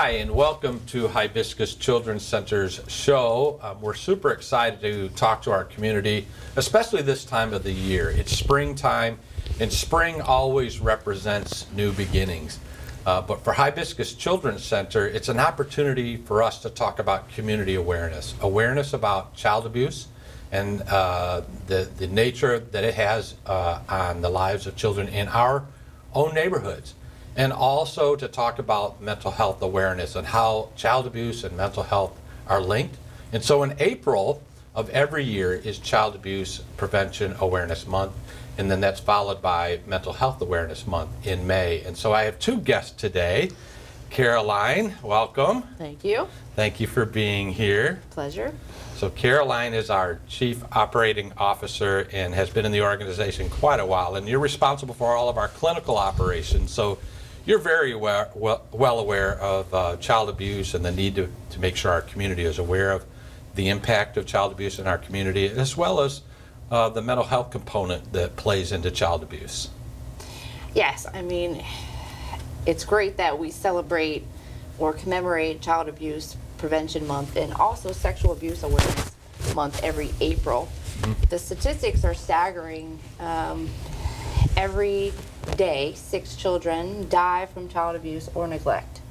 Hi, and welcome to Hibiscus Children's Center's show. We're super excited to talk to our community, especially this time of the year. It's springtime, and spring always represents new beginnings. But for Hibiscus Children's Center, it's an opportunity for us to talk about community awareness about child abuse, and the nature that it has on the lives of children in our own neighborhoods. And also to talk about mental health awareness and how child abuse and mental health are linked. And so in April of every year is Child Abuse Prevention Awareness Month, and then that's followed by Mental Health Awareness Month in May. And so I have two guests today. Caroline, welcome. Thank you. Thank you for being here. Pleasure. So Caroline is our Chief Operating Officer and has been in the organization quite a while, and you're responsible for all of our clinical operations. So you're very well aware of child abuse and the need to make sure our community is aware of the impact of child abuse in our community, as well as the mental health component that plays into child abuse. Yes, I mean, it's great that we celebrate or commemorate Child Abuse Prevention Month and also Sexual Abuse Awareness Month every April. Mm-hmm. The statistics are staggering. Every day, 6 children die from child abuse or neglect.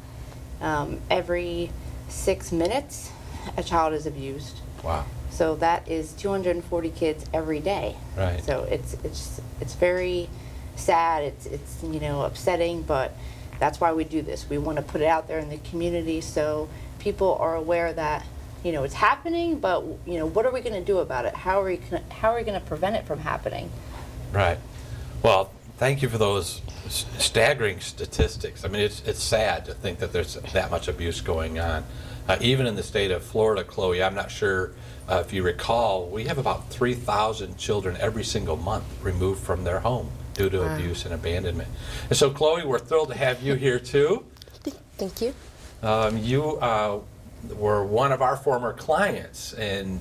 Every 6 minutes, a child is abused. Wow. So that is 240 kids every day. Right. So it's very sad. It's upsetting, but that's why we do this. We want to put it out there in the community so people are aware that it's happening. But what are we going to do about it? How are we going to prevent it from happening? Right. Well, thank you for those staggering statistics. I mean, it's sad to think that there's that much abuse going on. Even in the state of Florida, Chloe, I'm not sure if you recall, we have about 3,000 children every single month removed from their home due to abuse and abandonment. And so, Chloe, we're thrilled to have you here too. Thank you. You were one of our former clients, and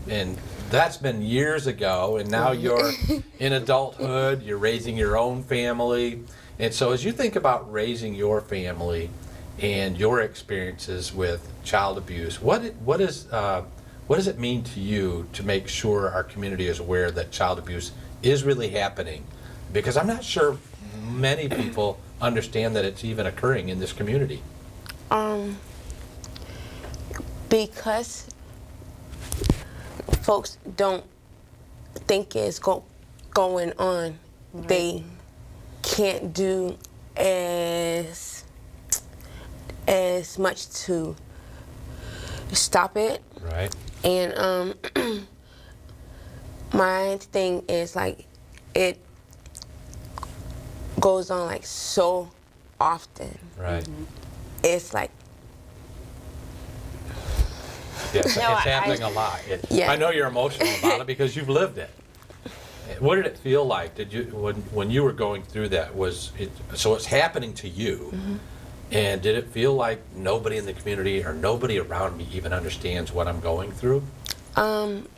that's been years ago, and now you're in adulthood, you're raising your own family. And so as you think about raising your family and your experiences with child abuse, what does it mean to you to make sure our community is aware that child abuse is really happening? Because I'm not sure many people understand that it's even occurring in this community. Because folks don't think it's going on, right. They can't do as much to stop it. Right. And my thing is like it goes on like so often. Right. Mm-hmm. It's like. Yes, it's happening a lot. I know you're emotional about it because you've lived it. What did it feel like? Did you when you were going through that? So it's happening to you, mm-hmm. And did it feel like nobody in the community or nobody around me even understands what I'm going through?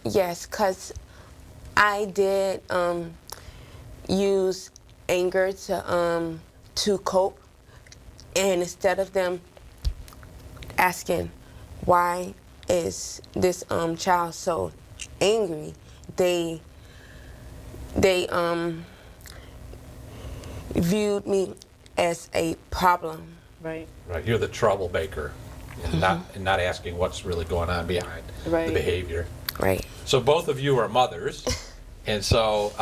Yes, because I did use anger to cope, and instead of them asking why is this child so angry, they viewed me as a problem. Right. Right. You're the troublemaker, and not asking what's really going on behind the behavior. Right. So both of you are mothers, and so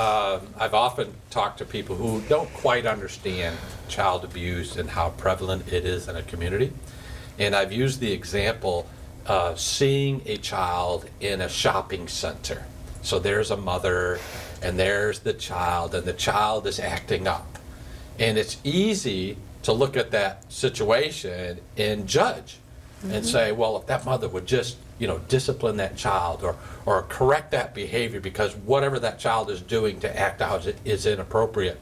I've often talked to people who don't quite understand child abuse and how prevalent it is in a community, and I've used the example seeing a child in a shopping center. So there's a mother and there's the child is acting up. And it's easy to look at that situation and judge, mm-hmm. and say, well, if that mother would just, discipline that child or correct that behavior because whatever that child is doing to act out is inappropriate.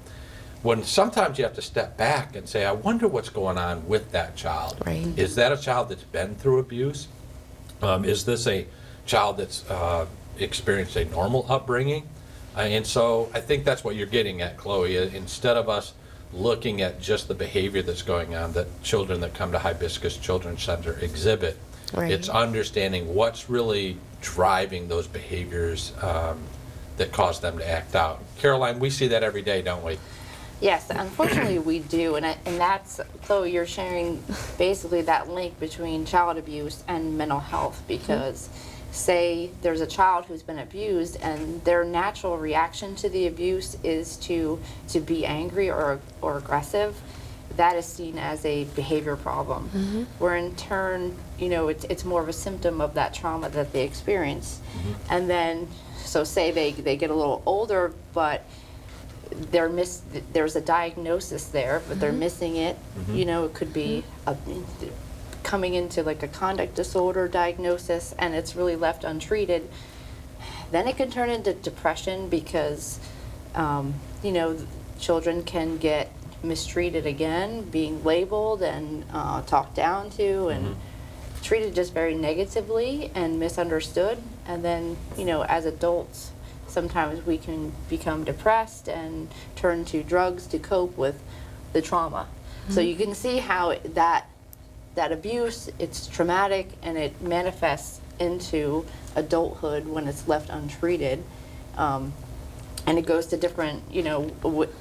When sometimes you have to step back and say, I wonder what's going on with that child. Right. Is that a child that's been through abuse? Is this a child that's experienced a normal upbringing? And so I think that's what you're getting at, Chloe. Instead of us looking at just the behavior that's going on that children that come to Hibiscus Children's Center exhibit. Right. It's understanding what's really driving those behaviors that cause them to act out. Caroline, we see that every day, don't we? Yes, unfortunately we do, and that's, Chloe, you're sharing basically that link between child abuse and mental health, because say there's a child who's been abused and their natural reaction to the abuse is to be angry or aggressive. That is seen as a behavior problem, where in turn, it's more of a symptom of that trauma that they experience. And then, so say they get a little older, but there's a diagnosis there, but they're missing it. It could be coming into like a conduct disorder diagnosis, and it's really left untreated. Then it can turn into depression because, children can get mistreated again, being labeled and talked down to and treated just very negatively and misunderstood. And then, as adults, sometimes we can become depressed and turn to drugs to cope with the trauma. So you can see how that abuse, it's traumatic and it manifests into adulthood when it's left untreated. And it goes to different,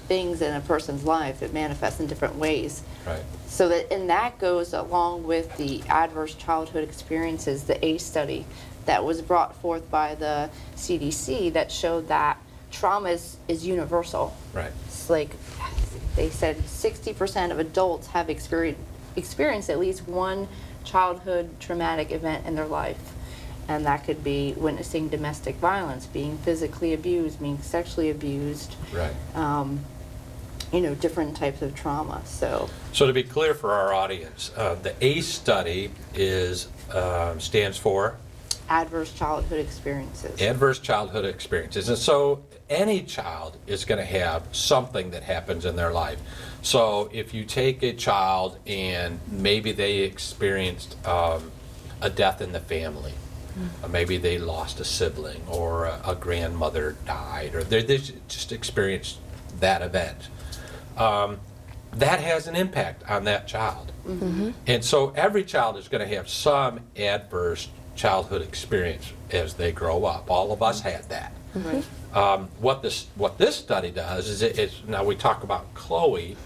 things in a person's life. It manifests in different ways. Right. So that goes along with the adverse childhood experiences, the ACE study that was brought forth by the CDC that showed that trauma is universal. Right. It's like they said 60% of adults have experienced at least one childhood traumatic event in their life. And that could be witnessing domestic violence, being physically abused, being sexually abused. Right. Different types of trauma. So to be clear for our audience, the ACE study stands for adverse childhood experiences. Adverse childhood experiences. And so any child is going to have something that happens in their life. So if you take a child and maybe they experienced a death in the family, or maybe they lost a sibling, or a grandmother died, or they just experienced that event, that has an impact on that child. And so every child is going to have some adverse childhood experience as they grow up. All of us had that. Right. What this study does is it's now we talk about Chloe,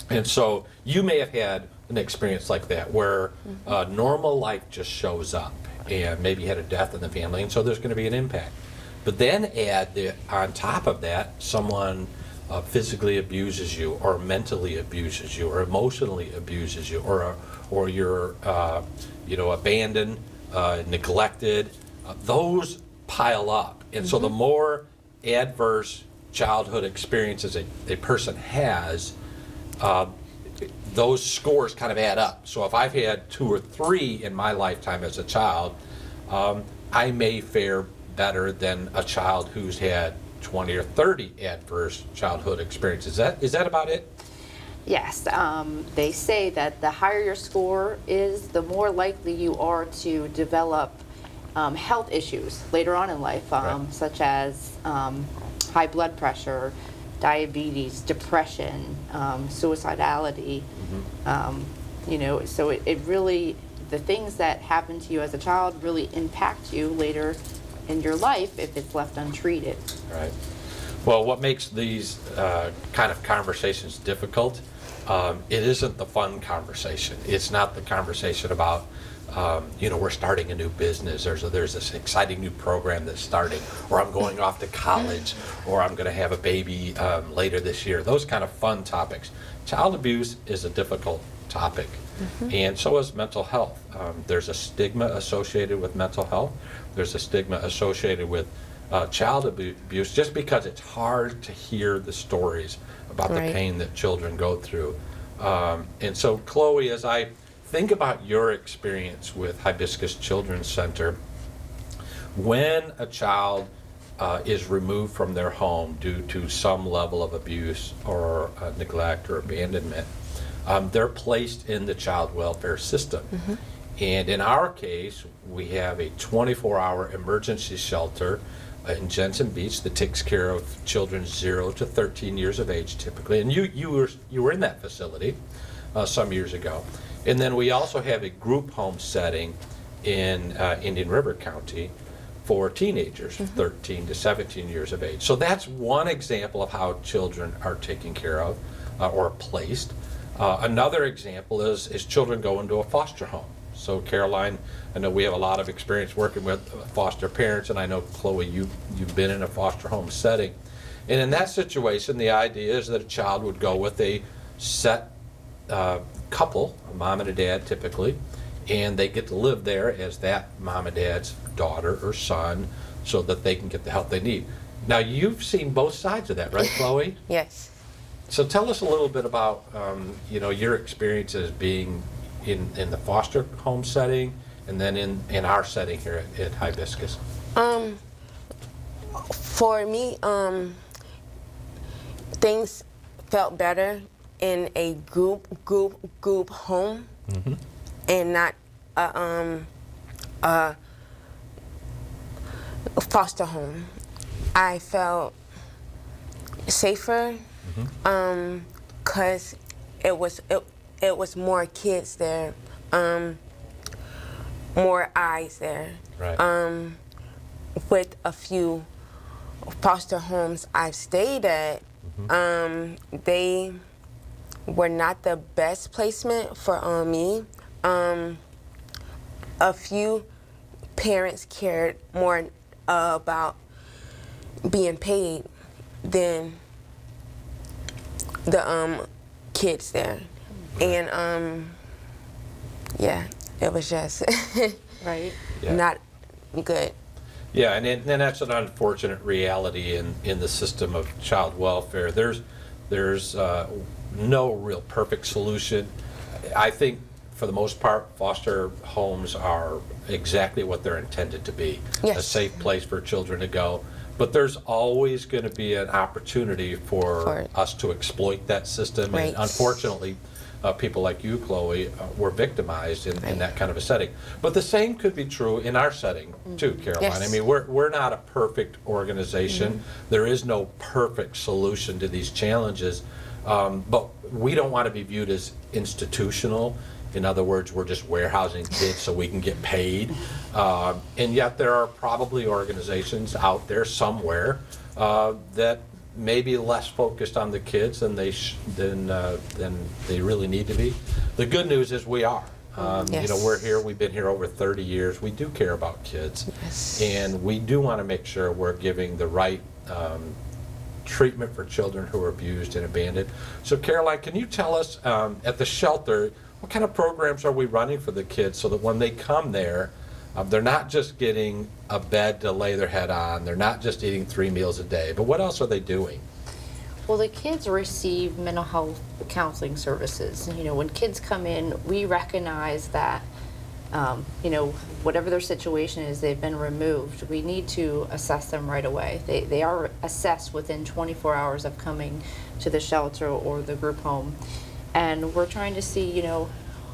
and so you may have had an experience like that where normal life just shows up, and maybe you had a death in the family, and so there's going to be an impact. But then add on top of that, someone physically abuses you, or mentally abuses you, or emotionally abuses you, or you're abandoned, neglected. Those pile up, and so the more adverse childhood experiences a person has, those scores kind of add up. So if I've had 2 or 3 in my lifetime as a child, I may fare better than a child who's had 20 or 30 adverse childhood experiences. Is that about it? Yes, they say that the higher your score is, the more likely you are to develop health issues later on in life, Right. such as high blood pressure, diabetes, depression, suicidality. So it really, the things that happen to you as a child really impact you later in your life if it's left untreated. Right. Well, what makes these kind of conversations difficult, it isn't the fun conversation. It's not the conversation about, we're starting a new business, there's this exciting new program that's starting, or I'm going off to college, or I'm going to have a baby later this year. Those kind of fun topics. Child abuse is a difficult topic, and so is mental health. There's a stigma associated with mental health. There's a stigma associated with child abuse, just because it's hard to hear the stories about Right. the pain that children go through. And so, Chloe, as I think about your experience with Hibiscus Children's Center, when a child is removed from their home due to some level of abuse or neglect or abandonment, they're placed in the child welfare system. And in our case, we have a 24-hour emergency shelter in Jensen Beach that takes care of children 0 to 13 years of age typically. And you were in that facility some years ago. And then we also have a group home setting in Indian River County for teenagers, 13 to 17 years of age. So that's one example of how children are taken care of or placed. Another example is children go into a foster home. So Caroline, I know we have a lot of experience working with foster parents, and I know, Chloe, you've been in a foster home setting. And in that situation, the idea is that a child would go with a set couple, a mom and a dad typically, and they get to live there as that mom and dad's daughter or son so that they can get the help they need. Now, you've seen both sides of that, right, Chloe? Yes. So tell us a little bit about your experiences being in the foster home setting and then in our setting here at Hibiscus. For me, things felt better in a group home, and not a foster home. I felt safer because it was more kids there, more eyes there. Right. With a few foster homes I've stayed at, they were not the best placement for me. A few parents cared more about being paid than the kids there. And yeah, it was just Right. Yeah. not good. Yeah, and that's an unfortunate reality in the system of child welfare. There's no real perfect solution. I think for the most part, foster homes are exactly what they're intended to be. Yes. A safe place for children to go. But there's always going to be an opportunity for us to exploit that system. Right. And unfortunately, people like you, Chloe, were victimized in that kind of a setting. But the same could be true in our setting too, Caroline. Yes. I mean, we're not a perfect organization. There is no perfect solution to these challenges. But we don't want to be viewed as institutional. In other words, we're just warehousing kids so we can get paid. And yet there are probably organizations out there somewhere that may be less focused on the kids than they really need to be. The good news is we are. Yes. We're here, we've been here over 30 years. We do care about kids. Yes. And we do want to make sure we're giving the right treatment for children who are abused and abandoned. So Caroline, can you tell us at the shelter, what kind of programs are we running for the kids so that when they come there, they're not just getting a bed to lay their head on, they're not just eating 3 meals a day, but what else are they doing? Well, the kids receive mental health counseling services. When kids come in, we recognize that, whatever their situation is, they've been removed. We need to assess them right away. They are assessed within 24 hours of coming to the shelter or the group home. And we're trying to see,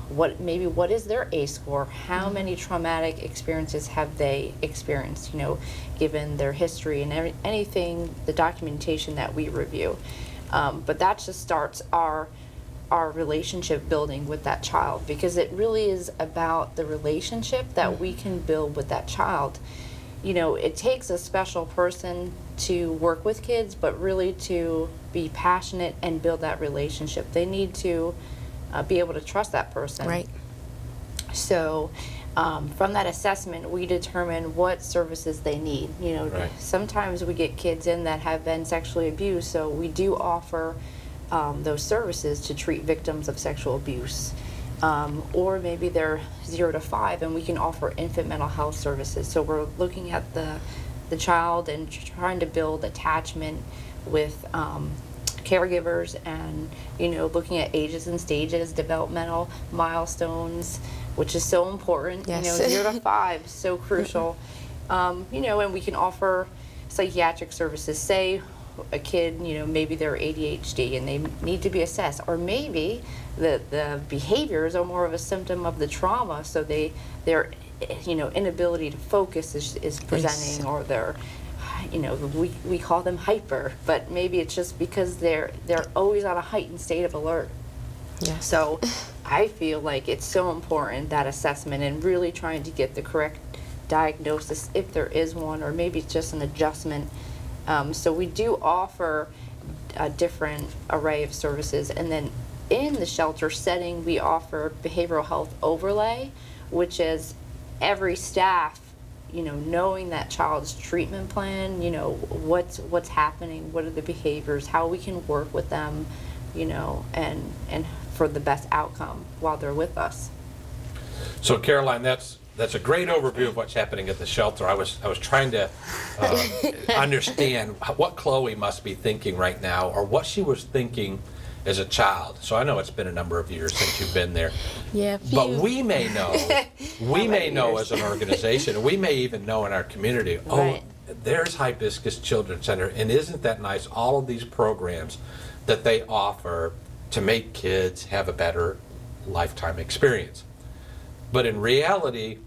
what is their ACE score? How many traumatic experiences have they experienced, given their history and anything, the documentation that we review. But that just starts our relationship building with that child, because it really is about the relationship that we can build with that child. It takes a special person to work with kids, but really to be passionate and build that relationship. They need to be able to trust that person. Right. So from that assessment, we determine what services they need. Right. Sometimes we get kids in that have been sexually abused, so we do offer those services to treat victims of sexual abuse. Or maybe they're 0 to 5 and we can offer infant mental health services. So we're looking at the child and trying to build attachment with caregivers, and looking at ages and stages, developmental milestones, which is so important. Yes. 0 to 5 is so crucial. And we can offer psychiatric services. Say a kid, maybe they're ADHD and they need to be assessed, or maybe the behaviors are more of a symptom of the trauma, so their inability to focus is presenting, or they're, we call them hyper, but maybe it's just because they're always on a heightened state of alert. Yeah. So I feel like it's so important, that assessment, and really trying to get the correct diagnosis if there is one, or maybe it's just an adjustment. So we do offer a different array of services, and then in the shelter setting we offer behavioral health overlay, which is every staff, knowing that child's treatment plan, what's happening, what are the behaviors, how we can work with them, and for the best outcome while they're with us. So Caroline, that's a great overview of what's happening at the shelter. I was trying to understand what Chloe must be thinking right now, or what she was thinking as a child. So I know it's been a number of years since you've been there. Yeah, but we may know as an organization, and we may even know in our community, Right. there's Hibiscus Children's Center, and isn't that nice, all of these programs that they offer to make kids have a better lifetime experience. But in reality,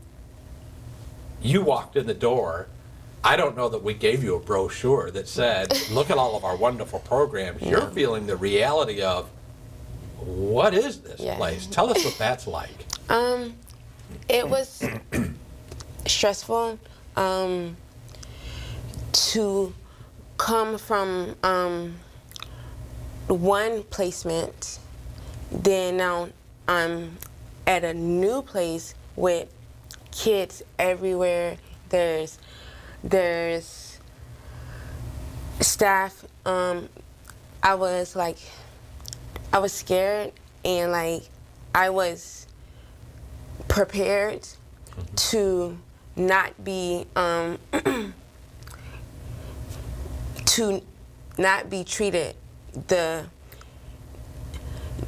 you walked in the door. I don't know that we gave you a brochure that said, look at all of our wonderful programs. Yeah. You're feeling the reality of, what is this Yeah. place? Tell us what that's like. It was stressful to come from one placement, then now I'm at a new place with kids everywhere. There's staff. I was scared, and I was prepared to not be to not be treated the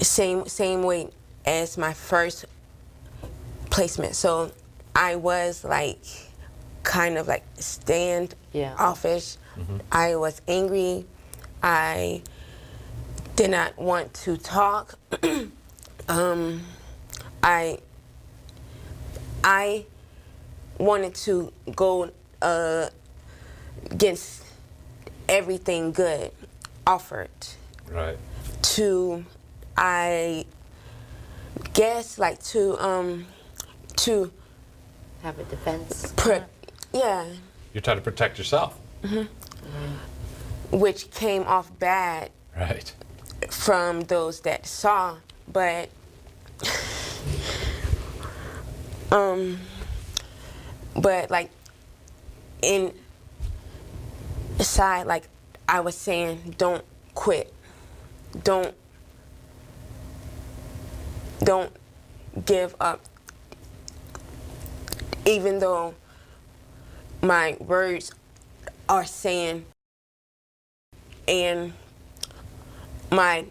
same way as my first placement. So I was kind of standoffish. Mm-hmm. I was angry. I did not want to talk. I wanted to go against everything good offered. Right. I guess to Have a defense. yeah, You're trying to protect yourself. which came off bad Right. from those that saw, but inside, I was saying, don't quit, don't give up, even though my words are saying, and my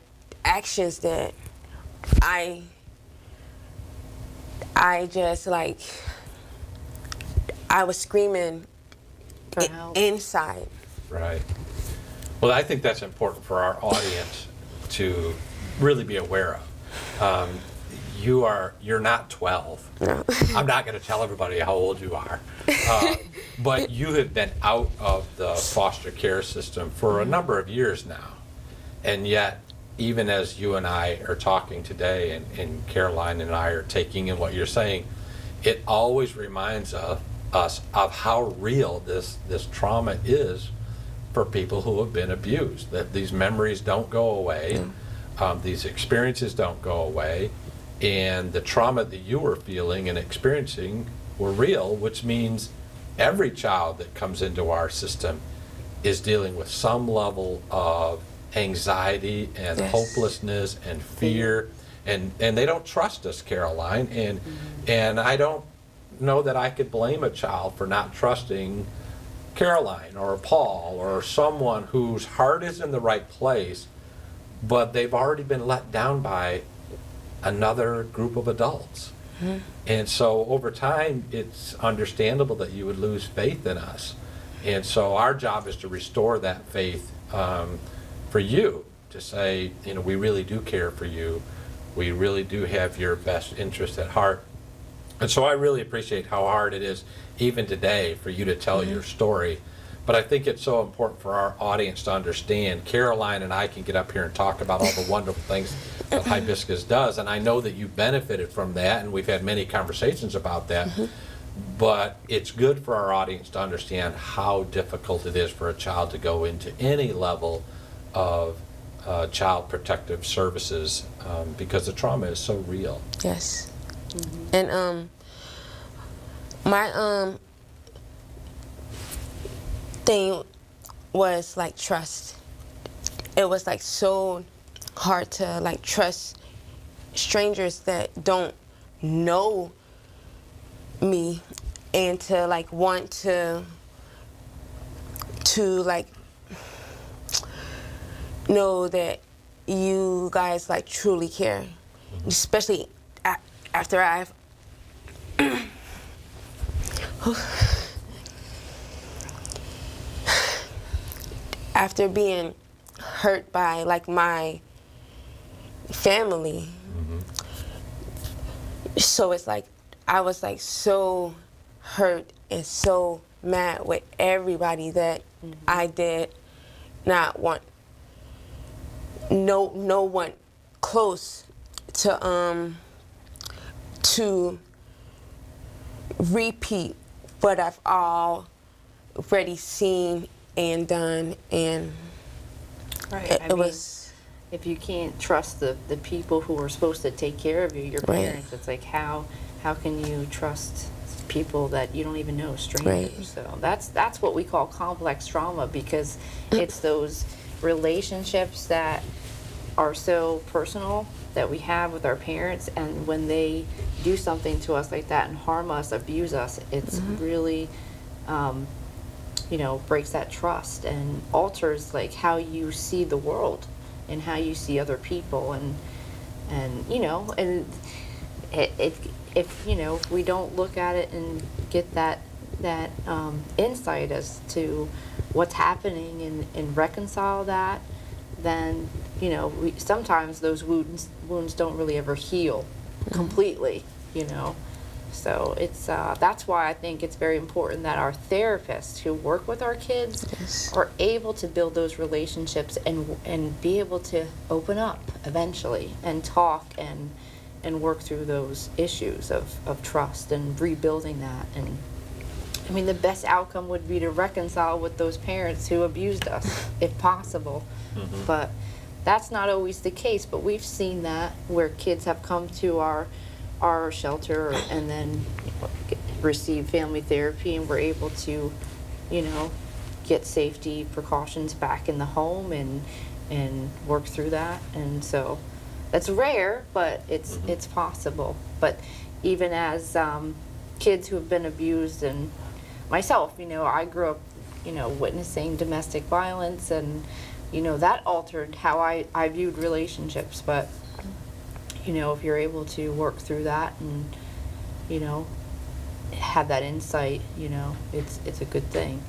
actions that I just I was screaming For help. inside. Right. Well, I think that's important for our audience to really be aware of. You're not 12. No. I'm not going to tell everybody how old you are, but you have been out of the foster care system for a number of years now, and yet, even as you and I are talking today, and Caroline and I are taking in what you're saying, it always reminds us of how real this trauma is for people who have been abused, that these memories don't go away, these experiences don't go away, and the trauma that you were feeling and experiencing were real, which means every child that comes into our system is dealing with some level of anxiety and Yes. hopelessness and fear, and they don't trust us, Caroline, and I don't know that I could blame a child for not trusting Caroline or Paul or someone whose heart is in the right place, but they've already been let down by another group of adults. And so over time, it's understandable that you would lose faith in us. And so our job is to restore that faith for you, to say, we really do care for you. We really do have your best interest at heart. And so I really appreciate how hard it is, even today, for you to tell your story. But I think it's so important for our audience to understand. Caroline and I can get up here and talk about all the wonderful things that Hibiscus does, and I know that you've benefited from that, and we've had many conversations about that. But it's good for our audience to understand how difficult it is for a child to go into any level of child protective services because the trauma is so real. Yes. And my thing was like trust. It was like so hard to like trust strangers that don't know me, and to like want to like know that you guys like truly care, especially after I've after being hurt by like my family. So it's like I was like so hurt and so mad with everybody that I did not want no one close to repeat what I've already seen and done, and Right. it was if you can't trust the people who are supposed to take care of you, your Right. parents, it's like how can you trust people that you don't even know, strangers? Right. So that's what we call complex trauma, because it's those relationships that are so personal that we have with our parents, and when they do something to us like that and harm us, abuse us, it's really breaks that trust and alters like how you see the world and how you see other people, and if we don't look at it and get that insight as to what's happening and reconcile that, then sometimes those wounds don't really ever heal completely, So it's that's why I think it's very important that our therapists who work with our kids Yes. are able to build those relationships and be able to open up eventually and talk and work through those issues of trust and rebuilding that. And I mean, the best outcome would be to reconcile with those parents who abused us, if possible. But that's not always the case. But we've seen that where kids have come to our shelter and then receive family therapy, and we're able to, get safety precautions back in the home and work through that. And so that's rare, but it's possible. But even as kids who have been abused, and myself, I grew up, witnessing domestic violence, and that altered how I viewed relationships. But if you're able to work through that and have that insight, it's a good thing.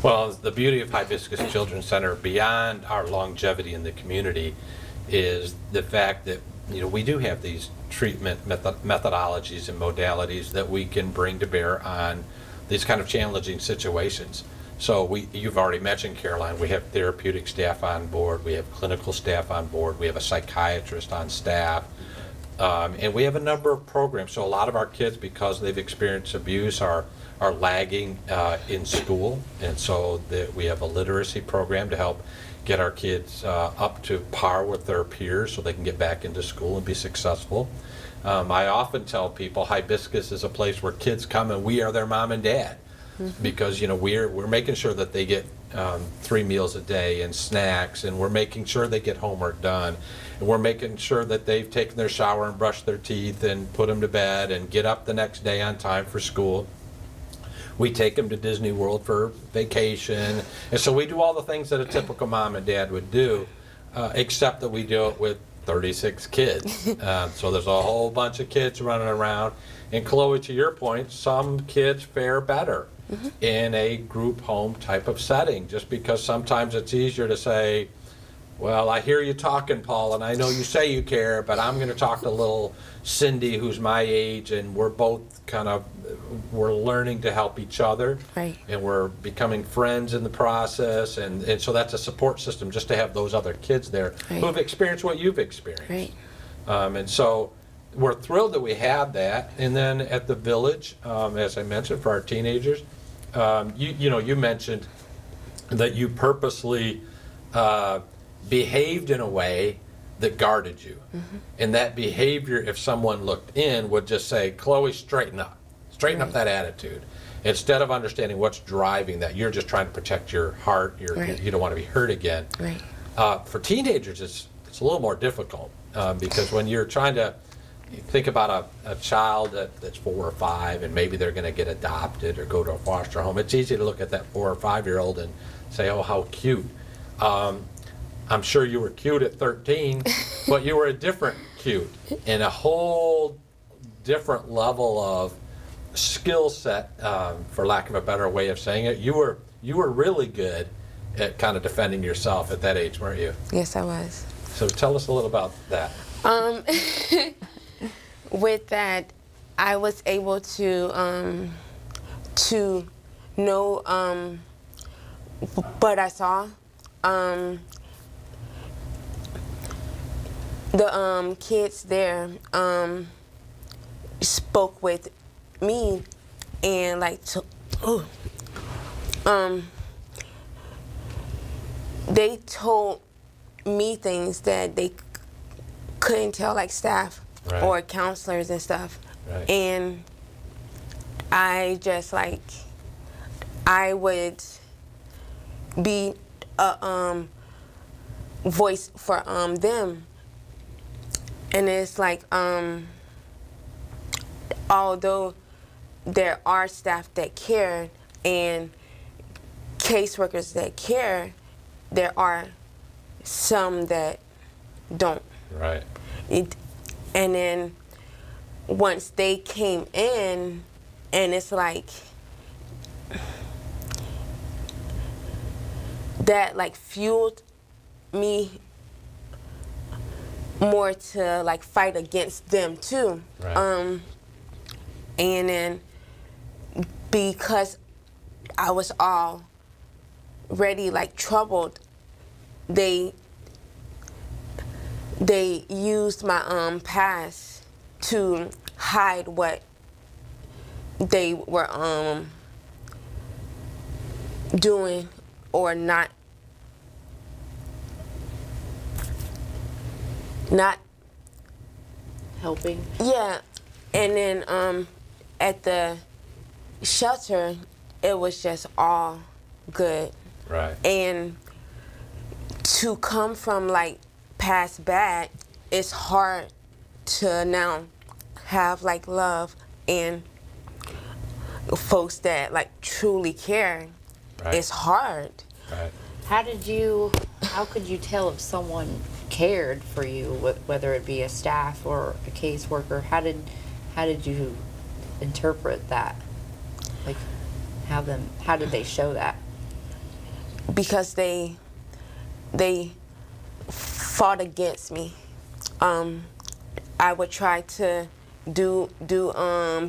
Well, the beauty of Hibiscus Children's Center, beyond our longevity in the community, is the fact that we do have these treatment methodologies and modalities that we can bring to bear on these kind of challenging situations. So you've already mentioned, Caroline, we have therapeutic staff on board, we have clinical staff on board, we have a psychiatrist on staff, and we have a number of programs. So a lot of our kids, because they've experienced abuse, are lagging in school, and so we have a literacy program to help get our kids up to par with their peers so they can get back into school and be successful. I often tell people Hibiscus is a place where kids come and we are their mom and dad. Because we're making sure that they get 3 meals a day and snacks, and we're making sure they get homework done, and we're making sure that they've taken their shower and brushed their teeth and put them to bed and get up the next day on time for school. We take them to Disney World for vacation, and so we do all the things that a typical mom and dad would do, except that we do it with 36 kids. So there's a whole bunch of kids running around, And Chloe, to your point, some kids fare better in a group home type of setting, just because sometimes it's easier to say, well, I hear you talking, Paul, and I know you say you care, but I'm going to talk to little Cindy, who's my age, and we're both we're learning to help each other. Right. And we're becoming friends in the process. And so that's a support system, just to have those other kids there Right. who have experienced what you've experienced. Right. And so we're thrilled that we had that. And then at the village, as I mentioned, for our teenagers, you mentioned that you purposely behaved in a way that guarded you. And that behavior, if someone looked in, would just say, Chloe, straighten up Right. that attitude. Instead of understanding what's driving that, you're just trying to protect your heart. Right. You don't want to be hurt again. Right. For teenagers, it's a little more difficult because when you're trying to think about a child that's 4 or 5 and maybe they're going to get adopted or go to a foster home, it's easy to look at that 4 or 5-year-old and say, oh, how cute. I'm sure you were cute at 13, but you were a different cute and a whole different level of skill set, for lack of a better way of saying it. You were really good at kind of defending yourself at that age, weren't you? Yes, I was. So tell us a little about that. With that, I was able to know what I saw. The kids there spoke with me and they told me things that they couldn't tell like staff Right. or counselors and stuff. Right. And I just I would be a voice for them. And it's although there are staff that care and caseworkers that care, there are some that don't. Right. And then once they came in, and it's that fueled me more to fight against them too. Right. And then because I was already troubled, they used my past to hide what they were doing or not Helping. Yeah. And then at the shelter, it was just all good. Right. And to come from past bad, it's hard to now have love and folks that truly care. Right. It's hard. Right. How could you tell if someone cared for you, whether it be a staff or a caseworker? How did you interpret that? How did they show that? Because they fought against me. I would try to do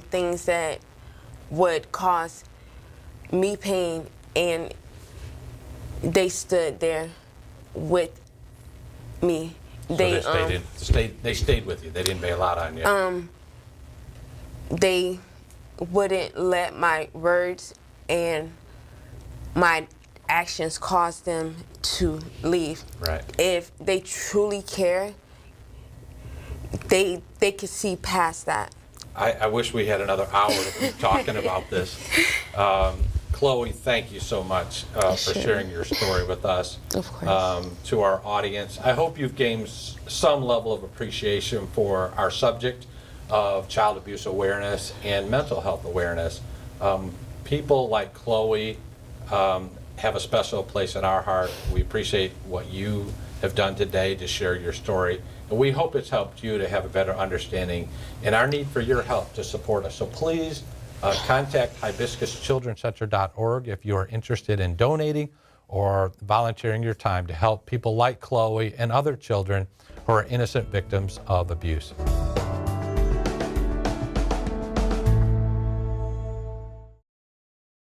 things that would cause me pain, and they stood there with me. So they stayed with you. They didn't bail out on you. They wouldn't let my words and my actions cause them to leave. Right. If they truly care, they could see past that. I wish we had another hour to keep talking about this. Chloe, thank you so much for Sure. sharing your story with us. Of course. To our audience, I hope you've gained some level of appreciation for our subject of child abuse awareness and mental health awareness. People like Chloe have a special place in our heart. We appreciate what you have done today to share your story. And we hope it's helped you to have a better understanding and our need for your help to support us. So please contact hibiscuschildrencenter.org if you are interested in donating or volunteering your time to help people like Chloe and other children who are innocent victims of abuse.